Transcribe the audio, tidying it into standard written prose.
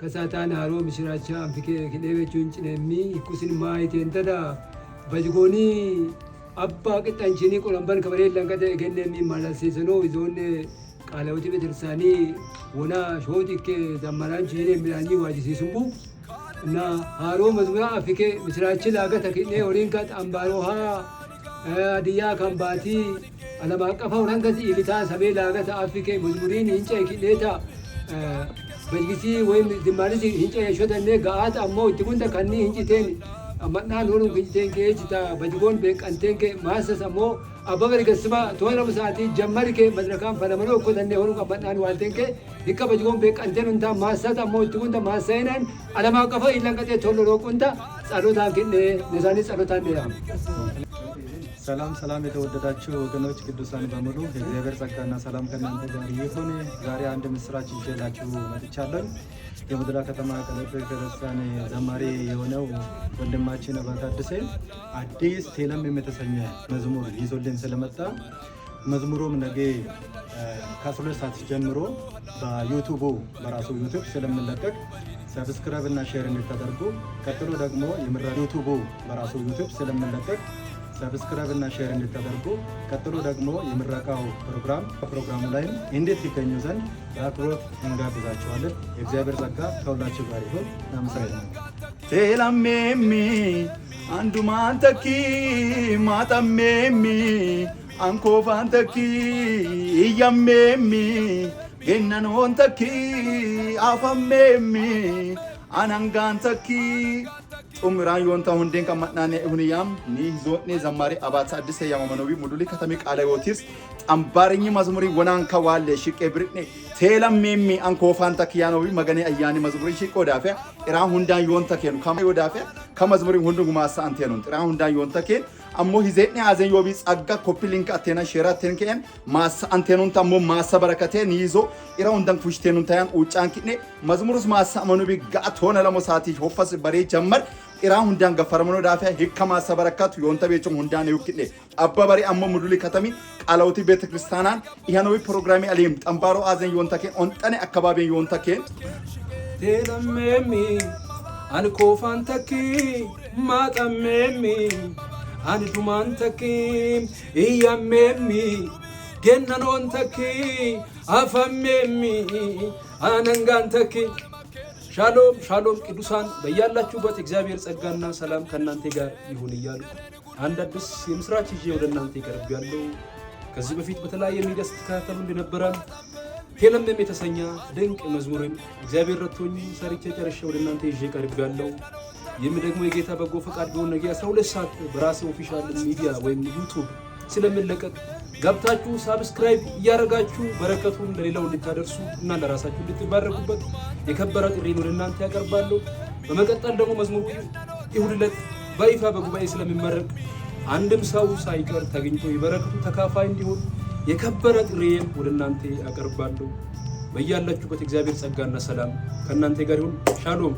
كساتان هارو مشراچا فيكي كديبچون چنمي يكوسن مايتين تدا بجغوني أبا كتانشيني كولمبان كبريل لنكتا إغنمي مالاسيسنو إزون قالوتي بترساني ونا شوتي كي زمران شيني ملاني واجسي سنبو نا هارو مزمرا فيكي مشراچي لاغتا كيني ورينكات أمباروها ديا كمباتي أنا ما كفاو نانكتي إلتا سبي لاغتا أفيكي مزمرين إنشا كينيتا بجيسي وين دمارسي هنچا يشودن نه غات امو تكونتا كاني هنچتين امنا نورو هنچتين كي جتا بجغون بك انتين كي ماسس امو ابغر گسما تويرا مساتي جمر كي مدركام فلمنو کو دنه هورو امنا والتين كي ديكا بجغون بك انتين انتا ماسات امو تكونتا ماسينن علما كفا إلانكتي تولو كونتا صلوتا كني نزاني صلوتا نيام ሰላም የተወደዳችሁ ወገኖች ቅዱሳን በሙሉ የእግዚአብሔር ጸጋና ሰላም ከእናንተ ጋር ይሁን። ዛሬ አንድ ምስራች ይዤላችሁ መጥቻለሁ። የሙድራ ከተማ ቀለብ ክርስቲያን ዘማሪ የሆነው ወንድማችን አባታድሴ አዲስ ቴለም የተሰኘ መዝሙር ይዞልን ስለመጣ መዝሙሩም ነገ ከ12 ሰዓት ጀምሮ በዩቲዩብ በራሱ ዩቲዩብ ስለምንለቀቅ ሰብስክራይብ እና ሼር እንድታደርጉ፣ ቀጥሎ ደግሞ ዩቲዩብ በራሱ ዩቲዩብ ስለምንለቀቅ ሰብስክራይብ እና ሼር እንድታደርጉ፣ ቀጥሎ ደግሞ የምረቃው ፕሮግራሙ ላይ እንዴት ይገኙ ዘንድ በአክብሮት እንጋብዛችኋለን። የእግዚአብሔር ጸጋ ከሁላችሁ ጋር ይሁን። እናመሰግናለን። ቴላሜሚ አንዱማንተኪ ማጣሜሚ አንኮፋንተኪ እያሜሚ ገነኖንተኪ አፋሜሚ አናንጋንተኪ ኡምራን ዮንታ ሁንዴን ከማናኔ ሁንያም ኒ ዞኔ ዘማሪ አባታ አዲስ ያማመኖቢ ሙዱሊ ከተሚ ቃለ ወቲስ አምባርኝ መዝሙሪ ወናን ከዋለ ሽቄ ብርኔ ቴላሜሚ አንኮፋንታ ኪያኖቢ መገኔ አያኒ መዝሙሪ ሽቆ ዳፈ ኢራ ሁንዳ ዮንታ ከኑ ከማ ዮዳፈ ከመዝሙሪ ሁንዱ ጉማሳ አንቴ ነው ኢራ ሁንዳ ዮንታ ከ አሞ ሂዜኔ አዘን ዮቢ ጸጋ ኮፒ ሊንክ አቴና ሼራ አቴን ከን ማሳ አንቴኑን ታሞ ማሳ በረከቴን ይዞ ኢራ ሁንዳን ፉሽቴኑን ታያን ኡጫን ኪኔ መዝሙሩስ ማሳ አመኖቢ ጋት ሆነ ለሞሳቲ ሆፈስ በሬ ጀመር ኢራ ሁንዳን ገፈረመኖ ዳፈ ሂከማ ሰበረከቱ ዮንታ ቤቹም ሁንዳን ይውክኔ አባባሪ አሞ ሙዱሊ ከተሚ ቃላውቲ ቤተክርስቲያናን ኢሃኖዊ ፕሮግራሚ አለም ጠምባሮ አዘን ዮንታ ከን ኦንጠኔ አካባቢ ዮንታ ከን ቴለሜሚ አንኮፋንተኪ ማጣሜሚ አንዱማንተኪ እያሜሚ ገነኖንተኪ አፋሜሚ አነንጋንተኪ ሻሎም ቅዱሳን በያላችሁበት እግዚአብሔር ጸጋና ሰላም ከናንተ ጋር ይሁን እያሉ አንድ አዲስ የምስራች ይዤ ወደ እናንተ ቀርቤያለሁ። ከዚህ በፊት በተለያየ ሚዲያ ስትከታተሉ እንደነበረን ቴለምም የተሰኘ ድንቅ መዝሙርን እግዚአብሔር ረድቶኝ ሰርቼ ጨርሼ ወደ እናንተ ይዤ ቀርቤያለሁ። ይህም ደግሞ የጌታ በጎ ፈቃድ ቢሆን ነገ 12 ሰዓት በራሴ ኦፊሻል ሚዲያ ወይም ዩቲዩብ ስለምንለቀቅ ገብታችሁ ሳብስክራይብ እያደረጋችሁ በረከቱን ለሌላው እንድታደርሱ እና ለራሳችሁ እንድትባረኩበት የከበረ ጥሪን ወደ እናንተ ያቀርባለሁ። በመቀጠል ደግሞ መዝሙሩ ይሁን ዕለት በይፋ በጉባኤ ስለሚመረቅ አንድም ሰው ሳይቀር ተገኝቶ የበረከቱ ተካፋይ እንዲሆን የከበረ ጥሪን ወደ እናንተ ያቀርባለሁ። በያላችሁበት እግዚአብሔር ጸጋና ሰላም ከናንተ ጋር ይሁን። ሻሎም